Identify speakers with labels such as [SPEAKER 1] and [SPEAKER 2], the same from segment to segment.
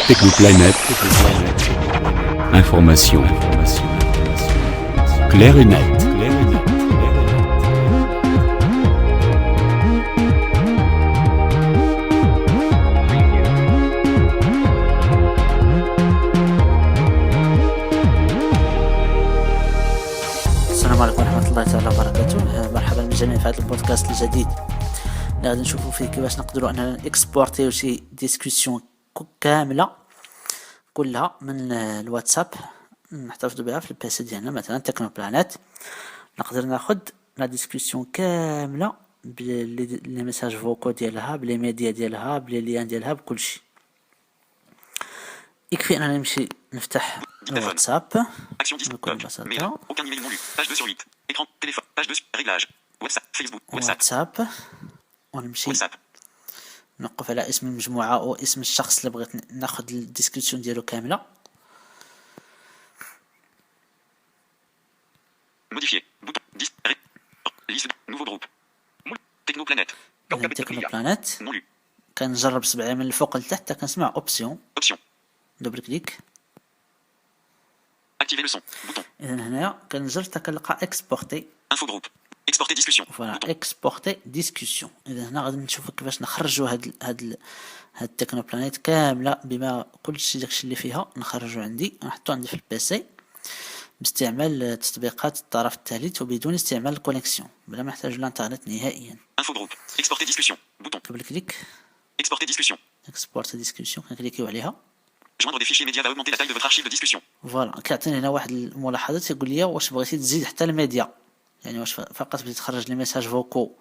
[SPEAKER 1] Technoplanète. Information. Claire et nette.
[SPEAKER 2] السلام عليكم ورحمة الله تعالى وبركاته. مرحبا بالجميع في هذا البودكاست الجديد اللي غادي نشوفوا فيه كيفاش نقدروا اننا نكسبورتيو شي ديسكوسيون كامله كلها من الواتساب نحتفظ بها في البيسي ديالنا، مثلا تكنوبلانيت. نقدر ناخذ لا ديسكوسيون كامله بلي ميساج فوكو ديالها، بلي ميديا ديالها، بلي ليان ديالها، بكل شيء. يكفي اننا نمشي نفتح الواتساب بكل بساطه. واتساب ونمشي نوقف على اسم المجموعه او اسم الشخص اللي بغيت ناخذ الديسكوسيون ديالو كامله.
[SPEAKER 3] Modifier. Bouton. Liste. Nouveau groupe. Technoplanète.
[SPEAKER 2] تكنوبلانيت.
[SPEAKER 3] Non lu.
[SPEAKER 2] كنجرب سبعه من الفوق لتحت، كنسمع اوبسيون.
[SPEAKER 3] Option.
[SPEAKER 2] دوبل كليك.
[SPEAKER 3] Activer le son. Bouton.
[SPEAKER 2] اذا هنايا كنزر حتى كنلقى اكسبورتي.
[SPEAKER 3] Info groupe. Exporter discussion.
[SPEAKER 2] فوالا
[SPEAKER 3] Bouton.
[SPEAKER 2] اكسبورتي ديسكوسيون. اذا هنا غادي نشوفوا كيفاش نخرجوا هاد التكنوبلانيت كامله بما كلشي داكشي اللي فيها نخرجوا عندي، نحطو عندي في البيسي باستعمال تطبيقات الطرف الثالث وبدون استعمال الكونيكسيون، بلا ما نحتاج الانترنت نهائيا.
[SPEAKER 3] Info groupe. Exporter discussion. Bouton.
[SPEAKER 2] دبل كليك.
[SPEAKER 3] Exporter discussion.
[SPEAKER 2] اكسبورت ديسكوسيون كنكليكيو عليها.
[SPEAKER 3] Joindre des fichiers médias va augmenter la taille de votre archive de discussion.
[SPEAKER 2] فوالا كيعطيني هنا واحد الملاحظات تيقول لي واش بغيتي تزيد حتى الميديا، يعني واش فقط بغيتي تخرج لي ميساج فوكو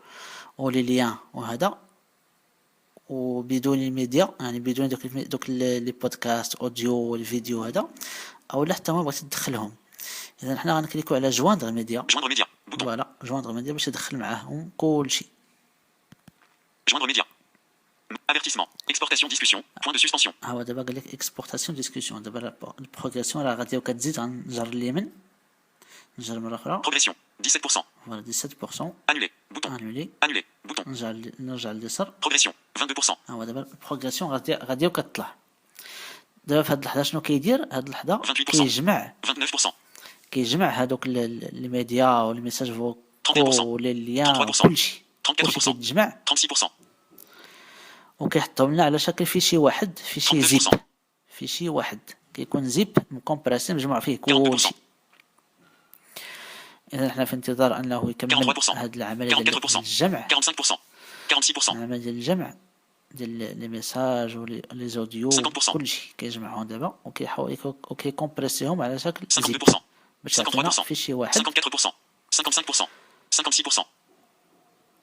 [SPEAKER 2] او لي ليان وهذا وبدون الميديا، يعني بدون دوك لي بودكاست اوديو والفيديو هذا، او لا حتى ما بغيتي تدخلهم. اذا حنا غنكليكو على جواندر ميديا.
[SPEAKER 3] Joindre média. Bouton.
[SPEAKER 2] فوالا جواندر ميديا باش يدخل معاهم كلشي.
[SPEAKER 3] Joindre média. Avertissement. Exportation discussion. Point de suspension.
[SPEAKER 2] ها هو دابا قال لك اكسبورتاسيون ديسكوسيون. دابا البروغريسيون راه غادي كتزيد، غنجر اليمين، نجر مره اخرى.
[SPEAKER 3] Progression. 17%.
[SPEAKER 2] فوالا 17%.
[SPEAKER 3] Annuler. Bouton.
[SPEAKER 2] انولي.
[SPEAKER 3] Annuler. Bouton.
[SPEAKER 2] نرجع لليسار.
[SPEAKER 3] Progression. 22%.
[SPEAKER 2] ها هو دابا البروغريسيون غادي كتطلع. دابا في هاد اللحظه شنو كيدير؟ هاد اللحظه
[SPEAKER 3] 28%.
[SPEAKER 2] كيجمع هادوك الميديا والميساج فوكو
[SPEAKER 3] 32%.
[SPEAKER 2] ولي ليان
[SPEAKER 3] 33%.
[SPEAKER 2] وكلشي
[SPEAKER 3] 34%.
[SPEAKER 2] كيتجمع
[SPEAKER 3] 36%.
[SPEAKER 2] وكيحطهم لنا على شكل فيشي واحد، فيشي
[SPEAKER 3] 39%.
[SPEAKER 2] زيب، فيشي واحد كيكون زيب مكومبريسي مجموع فيه
[SPEAKER 3] 42%.
[SPEAKER 2] كلشي. اذا حنا في انتظار انه يكمل
[SPEAKER 3] 43%.
[SPEAKER 2] هاد العمليه ديال
[SPEAKER 3] 44%.
[SPEAKER 2] الجمع،
[SPEAKER 3] 45%. 46%.
[SPEAKER 2] العمليه ديال الجمع ديال لي ميساج ولي زوديو
[SPEAKER 3] 50%.
[SPEAKER 2] كلشي كيجمعهم دابا وكيكومبريسيهم على شكل زيب
[SPEAKER 3] 52%.
[SPEAKER 2] باش يعطينا
[SPEAKER 3] 53%.
[SPEAKER 2] فيشي واحد.
[SPEAKER 3] 54%. 55%. 56%.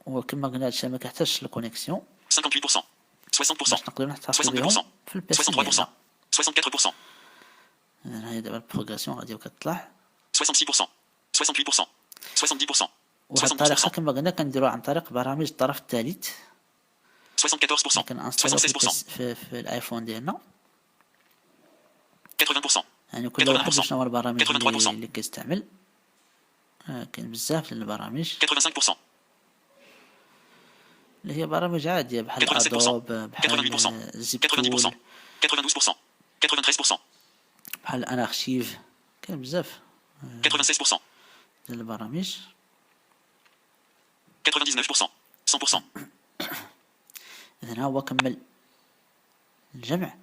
[SPEAKER 2] وكما قلنا هادشي ما كيحتاجش الكونيكسيون
[SPEAKER 3] 58%. 60%.
[SPEAKER 2] باش نقدروا نحتفظوا بهم
[SPEAKER 3] 62%.
[SPEAKER 2] في البيسي
[SPEAKER 3] 63%.
[SPEAKER 2] ديالنا.
[SPEAKER 3] 64%.
[SPEAKER 2] اذا هاي دابا البروغريسيون غادي كتطلع.
[SPEAKER 3] 66%. 68%. 70%.
[SPEAKER 2] وهاد الطريقه
[SPEAKER 3] 72%.
[SPEAKER 2] كما قلنا كنديروها عن طريق برامج الطرف الثالث
[SPEAKER 3] 74%.
[SPEAKER 2] كنانستالو
[SPEAKER 3] 76%.
[SPEAKER 2] في الايفون ديالنا.
[SPEAKER 3] 80%.
[SPEAKER 2] يعني كل واحد
[SPEAKER 3] 80%.
[SPEAKER 2] شنو هو البرامج
[SPEAKER 3] 83%.
[SPEAKER 2] اللي كيستعمل. كاين بزاف ديال البرامج
[SPEAKER 3] 85%.
[SPEAKER 2] اللي هي برامج عاديه بحال
[SPEAKER 3] 87%.
[SPEAKER 2] ادوب، بحال
[SPEAKER 3] 88%.
[SPEAKER 2] زيب
[SPEAKER 3] 92%.
[SPEAKER 2] تول،
[SPEAKER 3] 92%. 93%.
[SPEAKER 2] بحال انارشيف. كاين بزاف
[SPEAKER 3] 96%.
[SPEAKER 2] ديال البرامج.
[SPEAKER 3] 99%. 100%.
[SPEAKER 2] اذا ها هو كمل الجمع.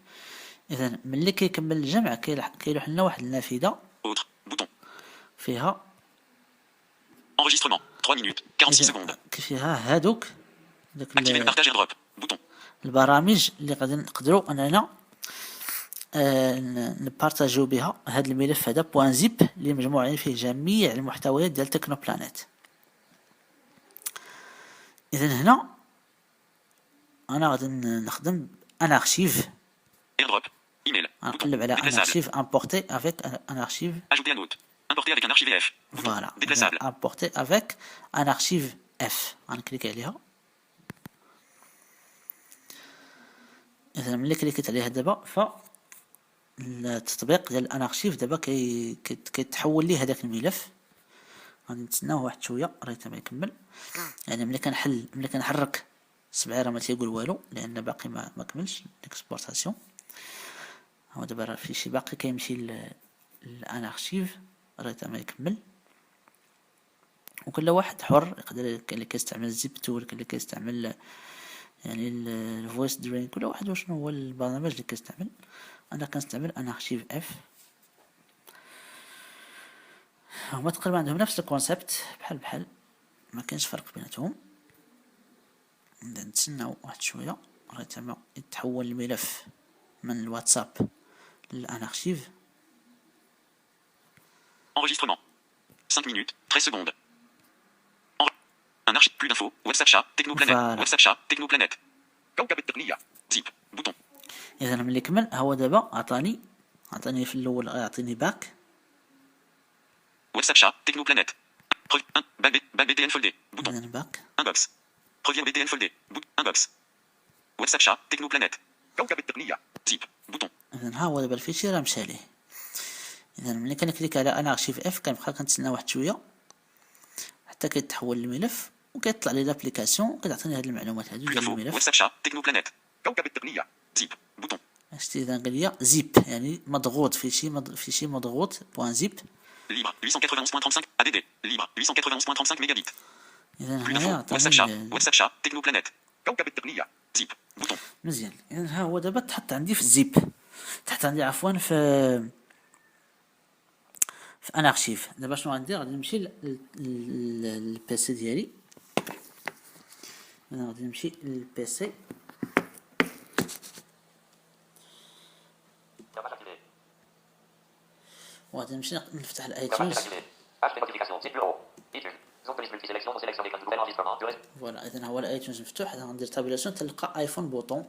[SPEAKER 2] اذا ملي كيكمل الجمع كيلوح لنا واحد النافذه
[SPEAKER 3] Autre. Bouton.
[SPEAKER 2] فيها
[SPEAKER 3] Enregistrement. 3 minutes. 46 secondes.
[SPEAKER 2] فيها هادوك
[SPEAKER 3] Activer le partage airdrop. Bouton.
[SPEAKER 2] البرامج اللي غادي نقدروا اننا نبارطاجيو بها هذا الملف هذا بوان زيب اللي مجموعين فيه جميع المحتويات ديال تكنوبلانيت. اذا هنا انا غادي نخدم ان ارشيف.
[SPEAKER 3] Airdrop. Email. Bouton.
[SPEAKER 2] نقلب على ان
[SPEAKER 3] Déplaçable.
[SPEAKER 2] ارشيف امبورتي افيك ان ارشيف.
[SPEAKER 3] Ajouter un note. Importer avec un archive EF. Bouton.
[SPEAKER 2] فوالا
[SPEAKER 3] Déplaçable.
[SPEAKER 2] امبورتي افيك ان ارشيف اف. غنكليك عليها. اذا ملي كليكيت عليها دابا ف التطبيق ديال ان ارشيف دابا كيتحول لي هذاك الملف. غادي نتسناوه واحد شويه راه حتى ما يكمل. يعني ملي كنحرك 7 راه ما تيقول والو لان باقي ما كملش الاكسبورتاسيون. هو دابا راه الفيشي باقي كيمشي لان ارشيف راه ما يكمل، وكل واحد حر يقدر. كاين اللي كيستعمل زيب تول، كاين اللي كيستعمل يعني الفويس درين، كل واحد وشنو هو البرنامج اللي كيستعمل. انا كنستعمل ان ارشيف اف. هما تقريبا عندهم نفس الكونسيبت، بحال ما كاينش فرق بيناتهم. نتسناو واحد شويه راه تما يتحول الملف من الواتساب للان ارشيف.
[SPEAKER 3] Enregistrement. 5 minutes, 13 secondes. Un archive, plus d'infos, WhatsApp chat, Technoplanète,
[SPEAKER 2] Voilà.
[SPEAKER 3] WhatsApp chat, Technoplanète. كوكب التقنية. زيب. بوتون.
[SPEAKER 2] اذا ملي كمل هو دابا عطاني في الاول يعطيني باك.
[SPEAKER 3] WhatsApp chat, Technoplanète. 1. Ban BTN foldé. Bouton.
[SPEAKER 2] اذا باك.
[SPEAKER 3] Inbox. Reviens BTN foldé. Inbox. WhatsApp chat, Technoplanète. كوكب التقنية. زيب. بوتون.
[SPEAKER 2] اذا ها هو دابا الفيشي راه مشى ليه. اذا ملي كنكليك على انا ارشيف اف كنبقى كنتسنى واحد شويه حتى كيتحول الملف وكيطلع لي لابليكاسيون كتعطيني هاد المعلومات هادو ديال الملف.
[SPEAKER 3] WhatsApp chat, Technoplanète. كوكب التقنية. زيب. بوتون.
[SPEAKER 2] شتي اذا قال لي زيب يعني مضغوط فيشي مضغوط بوان زيب.
[SPEAKER 3] Libre. 891.35. ADD. Libre. 891.35 mégabits.
[SPEAKER 2] اذا
[SPEAKER 3] Plus
[SPEAKER 2] هنايا
[SPEAKER 3] d'infos. WhatsApp chat.
[SPEAKER 2] عطاني
[SPEAKER 3] WhatsApp chat, Technoplanète. كوكب التقنية. زيب. بوتون.
[SPEAKER 2] مزيان. اذا ها هو دابا تحط عندي في الزيب، تحت عندي عفوا في ان ارشيف. دابا شنو غندير؟ غادي نمشي للبيسي ديالي. انا غادي نمشي للبيسي وغادي نمشي نفتح الايتونز. فوالا اذا هو الايتونز مفتوح. اذا غندير تابيلاسيون تلقى ايفون بوطون.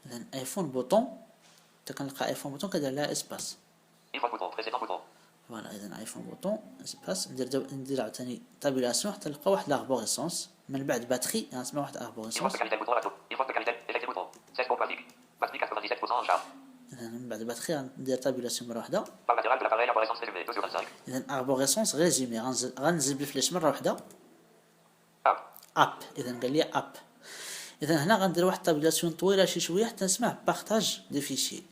[SPEAKER 2] اذا ايفون بوطون كنلقى ايفون بوطون كدير لها اسباس. فوالا اذا ايفون بوطون اسباس ندير عاوتاني تابيلاسيون حتى نلقى واحد لاربوريسونس. من بعد باتري غنسمع واحد اربوريسونس. اذا من بعد باتري غندير تابيلاسيون مره واحده. اذا اربوريسونس ريزومي غنزل بالفلاش مره واحده. اب. اذا قال لي اب. اذا هنا غندير واحد تابيلاسيون طويله شي شويه حتى نسمع بارطاج دي فيشي.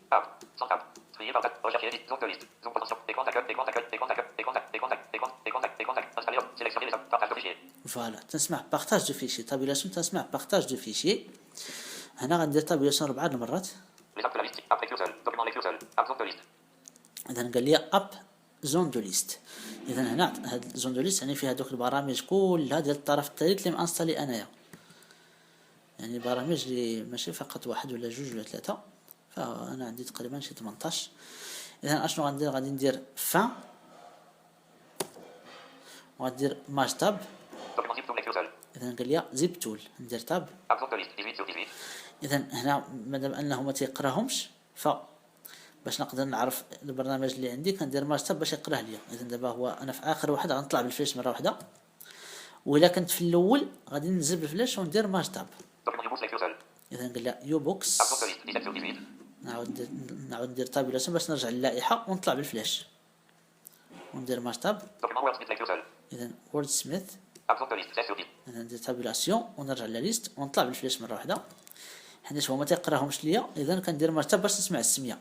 [SPEAKER 2] فوالا تنسمع بارطاج دو فيشي. تابيلاسيون تنسمع بارطاج دو فيشي. هنا غندير تابيلاسيون 4 المرات. اذا قال لي اب زون دو ليست. اذا هنا هاد زون دو ليست يعني فيها دوك البرامج كلها ديال الطرف الثالث اللي مانستالي انايا، يعني برامج اللي ماشي فقط واحد ولا جوج ولا ثلاثه، فانا عندي تقريبا شي 18. اذا اشنو غندير؟ غادي ندير فان وغادير ماج تاب. اذا قال لي زيب تول ندير تاب. اذا هنا مادام انه ما تيقراهمش باش نقدر نعرف البرنامج اللي عندي كندير ماج تاب باش يقراه ليا. اذا دابا هو انا في اخر واحد غنطلع بالفلاش مره واحده، وإلا كنت في الاول غادي ننزل بالفلاش وندير ماج تاب. اذا قال لي يو بوكس نعاود ندير تابيلاسيون باش نرجع للائحه ونطلع بالفلاش وندير ماج تاب. اذا وورد سميث. اذا ندير تابيلاسيون ونرجع لليست ونطلع بالفلاش مره واحده حيت هو ما تيقراهمش ليا. اذا كندير ماج تاب باش نسمع السميه.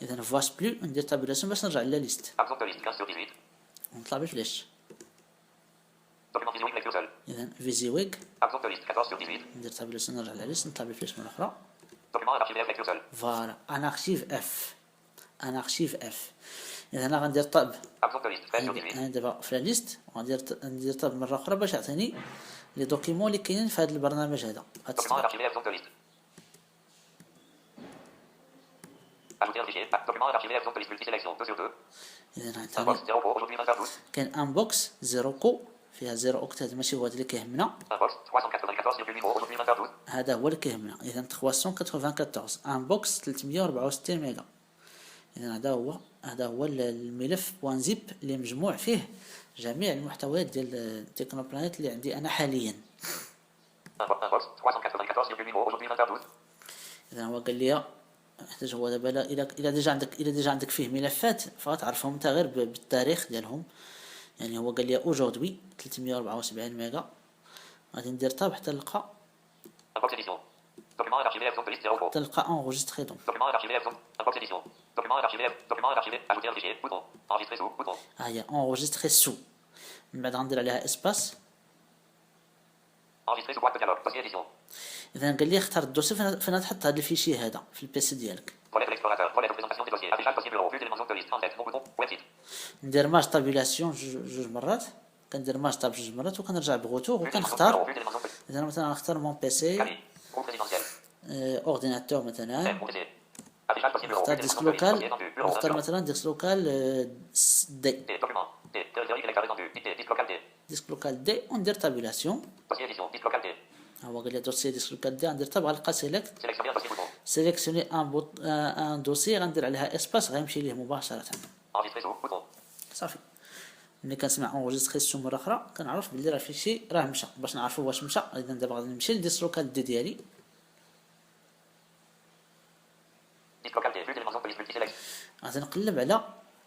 [SPEAKER 2] اذا فواس بلو ندير تابيلاسيون باش نرجع لليست ونطلع بالفلاش. اذا فيزي ويك ندير تابيلاسيون نرجع لليست نطلع بالفلاش مره اخرى. فوالا انا ارشيف اف. انا ارشيف اف. اذا انا غندير طاب انا دابا في الليست وغندير طاب مره اخرى باش يعطيني لي دوكيمون اللي كاينين في هذا البرنامج هذا. اذا كاين ان بوكس زيروكو فيها 0 اوكتات ماشي هو هذا اللي كيهمنا. هذا هو اللي كيهمنا. اذا 394 ان بوكس 364 ميجا. اذا هذا هو الملف بوان زيب اللي مجموع فيه جميع المحتويات ديال تكنوبلانيت اللي عندي انا حاليا. اذا هو قال لي احتاج هو دابا الى ديجا عندك فيه ملفات فغتعرفهم انت غير بالتاريخ ديالهم. يعني هو قال لي اوجوردي 374 ميجا غادي ندير تاب حتى نلقى
[SPEAKER 3] Inbox édition. Document est archivé, zone de liste 0.
[SPEAKER 2] حتى نلقى enregistré. Donc
[SPEAKER 3] Document est archivé, zone. Inbox édition. Document est archivé. Document est archivé. Ajouter un fichier. Bouton. Enregistrer sous. Bouton.
[SPEAKER 2] ها هي enregistré sous. من بعد غندير عليها اسباس.
[SPEAKER 3] Enregistrer sous boîte de dialogue. Dossier édition.
[SPEAKER 2] اذا قال لي اختار الدوسي فين تحط هذا الفيشي هذا في البيسي ديالك.
[SPEAKER 3] Volet de l'explorateur. Volet de présentation des dossiers. Affichage dossier bureau. Vue d'éléments zone de liste. 37. Mon bouton. Web site.
[SPEAKER 2] ندير ماج تابيلاسيون جوج مرات. كندير ماج تاب جوج مرات وكنرجع بغوتور وكنختار.
[SPEAKER 3] Vue d'éléments zone de liste.
[SPEAKER 2] اذا مثلا نختار مون بيسي
[SPEAKER 3] Cali. Groupe résidentiel.
[SPEAKER 2] اورديناتور مثلا.
[SPEAKER 3] Affichage dossier bureau.
[SPEAKER 2] نختار
[SPEAKER 3] Vue
[SPEAKER 2] ديسك
[SPEAKER 3] d'éléments zone de liste.
[SPEAKER 2] لوكال.
[SPEAKER 3] Dossier étendu. Bureau.
[SPEAKER 2] نختار مثلا ديسك لوكال دي.
[SPEAKER 3] D. Document. D. Théorie électeur étendu. D. Disque local D.
[SPEAKER 2] ديسك لوكال دي وندير تابيلاسيون.
[SPEAKER 3] Dossier édition. Disque local D.
[SPEAKER 2] هو قال لي دوسي ديسك لوكال دي غندير تاب غنلقى سيليكت.
[SPEAKER 3] Sélectionner un dossier bouton.
[SPEAKER 2] سيليكسيوني ان دوسي غندير عليها اسباس غيمشي ليه مباشره.
[SPEAKER 3] Enregistrer sous. Bouton.
[SPEAKER 2] صافي. ملي كنسمع اونجستري سو مره اخرى كنعرف بلي راه فيشي راه مشى. باش نعرفوا واش مشى اذا دابا غادي نمشي للديسلوكال دي ديالي.
[SPEAKER 3] Disque local D. Vue d'éléments zone de liste multiselect.
[SPEAKER 2] غادي نقلب على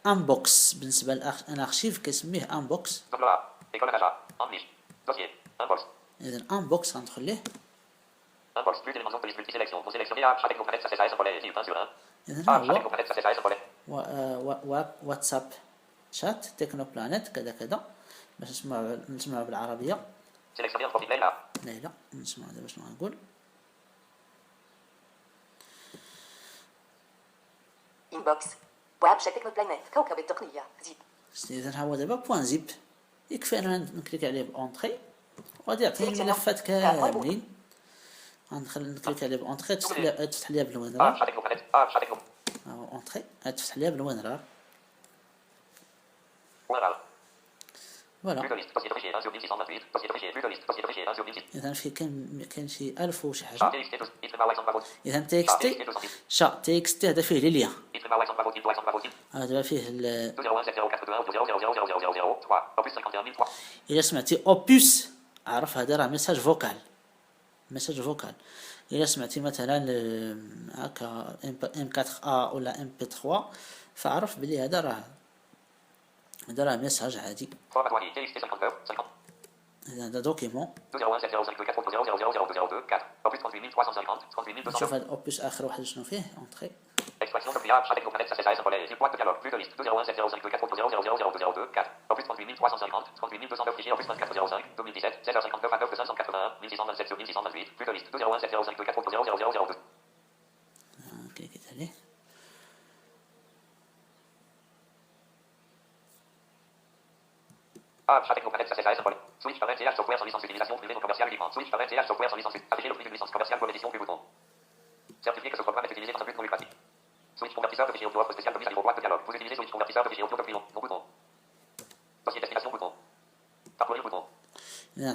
[SPEAKER 2] انبوكس. بالنسبه ان ارشيف كيسميه انبوكس.
[SPEAKER 3] Double A. École d'achat. En niche. Dossier. Inbox.
[SPEAKER 2] اذا انبوكس غندخل ليه.
[SPEAKER 3] Inbox. Vue d'éléments zone de liste multisélection. Pour sélectionner A. Chaque technoplanète ça s'essaye symbole. 1 sur 1.
[SPEAKER 2] اذا
[SPEAKER 3] A. Chaque
[SPEAKER 2] هو
[SPEAKER 3] technoplanète ça s'essaye symbole.
[SPEAKER 2] واتساب شات تكنو بلانيت كذا كذا باش نسمعوا بالعربيه.
[SPEAKER 3] Sélectionner un profil Leila.
[SPEAKER 2] ليلى نسمعوا دابا شنو غنقول.
[SPEAKER 1] انبوكس واب شات تكنوبلانيت كوكب التقنية زيب.
[SPEAKER 2] اذا هو دابا بوان زيب. يكفي انا نكليك عليه بونطري وغادي يعطيني الملفات كاملين. غندخل نكليك عليه بونطري تفتح ليا بالوينرار.
[SPEAKER 3] A. Chaque technoplanète. A. Chaque technoplanète.
[SPEAKER 2] اونطري تفتح ليا بالوينرار.
[SPEAKER 3] Point val. Vue
[SPEAKER 2] فوالا.
[SPEAKER 3] de liste. Dossier de fichier 1 sur 1628. Dossier de fichier. Vue de liste. Dossier de fichier 1 sur 1628.
[SPEAKER 2] اذا في كاين شي 1000 وشي
[SPEAKER 3] Chat.
[SPEAKER 2] حاجه.
[SPEAKER 3] TXT. Itrema Wax en Bravo.
[SPEAKER 2] اذا تي اكس تي شا تي اكس تي هذا فيه لي ليا.
[SPEAKER 3] Itrema Wax en Bravo. Wax en Bravo.
[SPEAKER 2] هذا دابا فيه
[SPEAKER 3] 201704210000003. Opus 51003.
[SPEAKER 2] الا سمعتي اوبوس عرف هذا راه ميساج فوكال. ميساج فوكال. الا سمعتي مثلا هكا ام 4 ا ولا ام بي 3 فعرف بلي هذا راه ميساج عادي.
[SPEAKER 3] Formatoire. TXT 59. 50.
[SPEAKER 2] اذا هذا دوكيمون.
[SPEAKER 3] 2017052400002. Opus 38350. 38250.
[SPEAKER 2] نشوف هذا اوبوس اخر واحد شنو فيه اونطري.
[SPEAKER 3] Extraction de pliable, chaque technoplanète, ça s'essaye, symbole, boîte de dialogue, vue de liste, 201705240000204, Opus 38350, 38209 fichiers, Opus 2405, 2017, 16h59 à 9 de 581, 1627 sur 1628, vue de liste, 2017052400002.
[SPEAKER 2] كليكيت عليه.
[SPEAKER 3] Ah, chaque technoplanète, ça s'essaye, symbole. Switch par NTH software sans licence d'utilisation privée non commerciale uniquement. Switch par NTH software sans licence. Afficher le prix d'une licence commerciale pour l'édition du bouton. Certifier que ce programme est utilisé dans un but non lucratif. Switch convertisseur de fichiers audio offre spécial de mise à niveau boîte de dialogue. Vous utilisez Switch convertisseur de fichiers audio depuis non bouton. Dossier destination bouton. Parcourir bouton.
[SPEAKER 2] اذا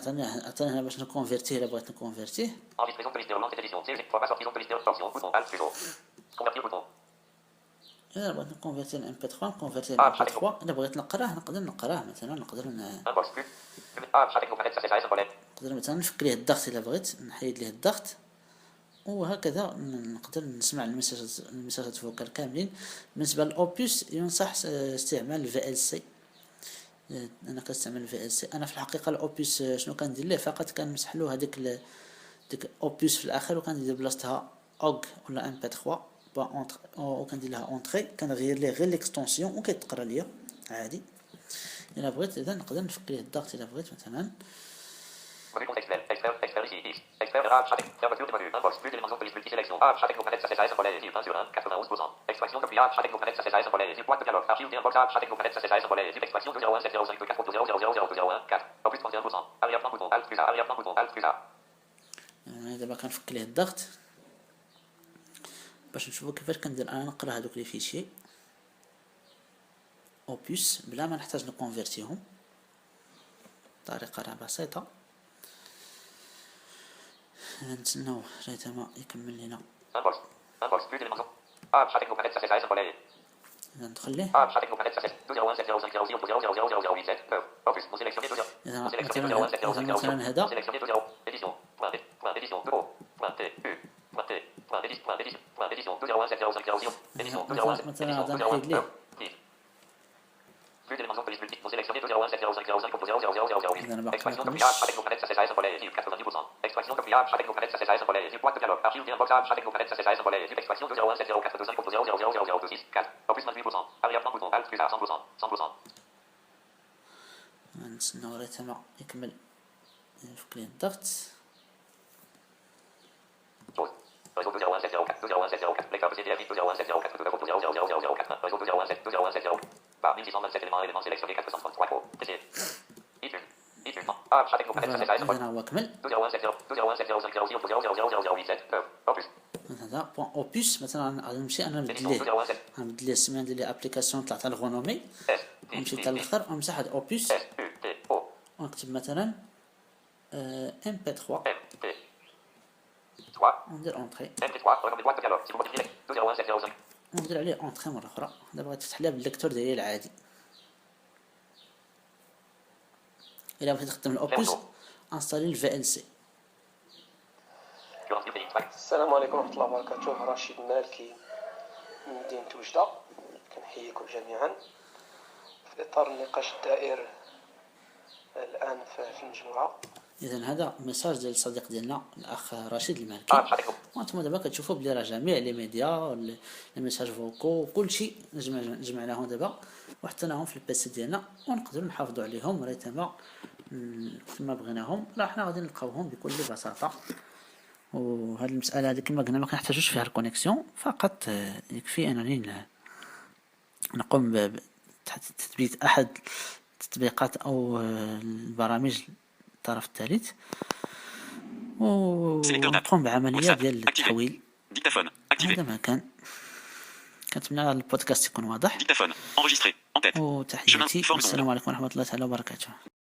[SPEAKER 2] عطاني هنا باش نكونفيرتيه. الا بغيت نكونفيرتيه
[SPEAKER 3] Enregistrer zone de liste de relance et édition. CG. Format sortie zone de liste de portion. Bouton. Alt plus haut. Convertir bouton.
[SPEAKER 2] الا بغيت نكونفيرتي ل ام بي 3 نكونفيرتي ل ام بي 3. الا بغيت نقراه نقدر مثلا
[SPEAKER 3] Inbox plus. Ah, chaque technoplanète, ça s'essaye, symbole.
[SPEAKER 2] نقدر مثلا نفك ليه الضغط. الا بغيت نحيد ليه الضغط وهكذا نقدر نسمع الميساجات فوكال كاملين. بالنسبه للاوبوس ينصح استعمال الفي ال سي. انا كنستعمل الفي ال سي. انا في الحقيقه الاوبوس شنو كندير ليه فقط كنمسح له هذيك ديك اوبوس في الاخر وكندير بلاصتها اوغ ولا ام بي 3 با اونتر وكندير لها اونطري كنغير ليه غير ليكستونسيون وكيتقرا ليا عادي. الا بغيت اذا نقدر نفك ليه الضغط. الا بغيت مثلا
[SPEAKER 3] Menu contextuel. Expert ici. X. Expert A. Chaque fermeture du menu. Inbox plus d'éléments de liste multisélection. A. Chaque technoplanète, ça s'essaye, symbole. 1 sur 1. 91%. Extraction de pliable. Chaque technoplanète, ça s'essaye, symbole. Boîte de dialogue. Archive inbox A. Chaque technoplanète, ça s'essaye, symbole. Extraction 201705240000204. Opus 31%. Arrière-plan bouton. Alt plus A. Arrière-plan bouton. Alt plus A.
[SPEAKER 2] دابا كنفك ليه الضغط باش نشوفوا كيفاش كندير انا نقرا هذوك لي فيشي اوبوس بلا ما نحتاج نكونفيرتيهم. طريقه راه بسيطه. نتسناو حتى ما يكمل لينا.
[SPEAKER 3] Inbox. Inbox plus d'éléments. A. Chaque technoplanète, ça s'essaye, symbole.
[SPEAKER 2] اذا ندخل ليه.
[SPEAKER 3] A. Chaque technoplanète, ça s'essaye. 201705240000087. Opus. Mon sélectionné 2
[SPEAKER 2] اذا
[SPEAKER 3] Mon sélectionné
[SPEAKER 2] مثلا هذا
[SPEAKER 3] Sélectionné 2 Édition. Point d'édition. 2 Point T. U. Point T. Point d'édition. Point d'édition. 2017050. Édition.
[SPEAKER 2] مثلا هذا نحيد ليه.
[SPEAKER 3] Vue d'éléments de liste multiple. Mon sélectionné 2017050.
[SPEAKER 2] إذا أنا باقي
[SPEAKER 3] Extraction de
[SPEAKER 2] مكملش.
[SPEAKER 3] pliage avec nos planètes SAS relais équipe 90%. Extraction de pliage avec nos planètes SAS relais équipe boîte de dialogue. Archive d'inboxage avec nos planètes SAS relais équipe extraction de 0170425.0000026 4. Opus 28%. Arrière-plan bouton. Alt plus A 100%. 100%.
[SPEAKER 2] نستناو ريتما يكمل نفك ليه الضغط.
[SPEAKER 3] Pause. Réseau 2017004. 2017004. Lecteur de CDF 2017004. 200.0000004. Réseau 2017004. Barre 1627 éléments sélectionnés 433 pro. TC. Item. Item. Ah, avec nos planètes SAS
[SPEAKER 2] إذا هو كمل.
[SPEAKER 3] 20170. Opus.
[SPEAKER 2] هذا بوان اوبوس. مثلا غادي نمشي انا نبدل ليه، غنبدل ليه السميه، ندير ليه ابليكاسيون طلعت على الغونومي، ونمشي حتى الاخر ونمسح هاد اوبوس ونكتب مثلا ام بي 3 وندير اونطري وندير عليه اونطري مره اخرى. دابا غتفتح ليها بالليكتور ديالي العادي. الا بغيت تخدم الاوبوس انستالي الفي ال سي.
[SPEAKER 4] السلام عليكم ورحمة الله وبركاته. رشيد مالكي من مدينة وجدة، كنحييكم جميعا في إطار النقاش الدائر الآن في المجموعة.
[SPEAKER 2] اذا هذا ميساج ديال الصديق ديالنا الاخ رشيد المالكي، وانتم دابا كتشوفوا بلي راه جميع لي ميديا لي ميساج فوكو كلشي جمعناهم دابا وحطيناهم في البيسي ديالنا، ونقدروا نحافظوا عليهم ريتما كما بغيناهم. راه حنا غادي نلقاوهم بكل بساطه. وهذه المساله هذه كما قلنا ما كنحتاجوش فيها الكونيكسيون، فقط يكفي انني نقوم بتثبيت احد التطبيقات او البرامج الطرف الثالث ونقوم بعمليه ديال التحويل. هذا ما كنتمنى البودكاست يكون واضح. وتحياتي والسلام عليكم ورحمه الله تعالى وبركاته.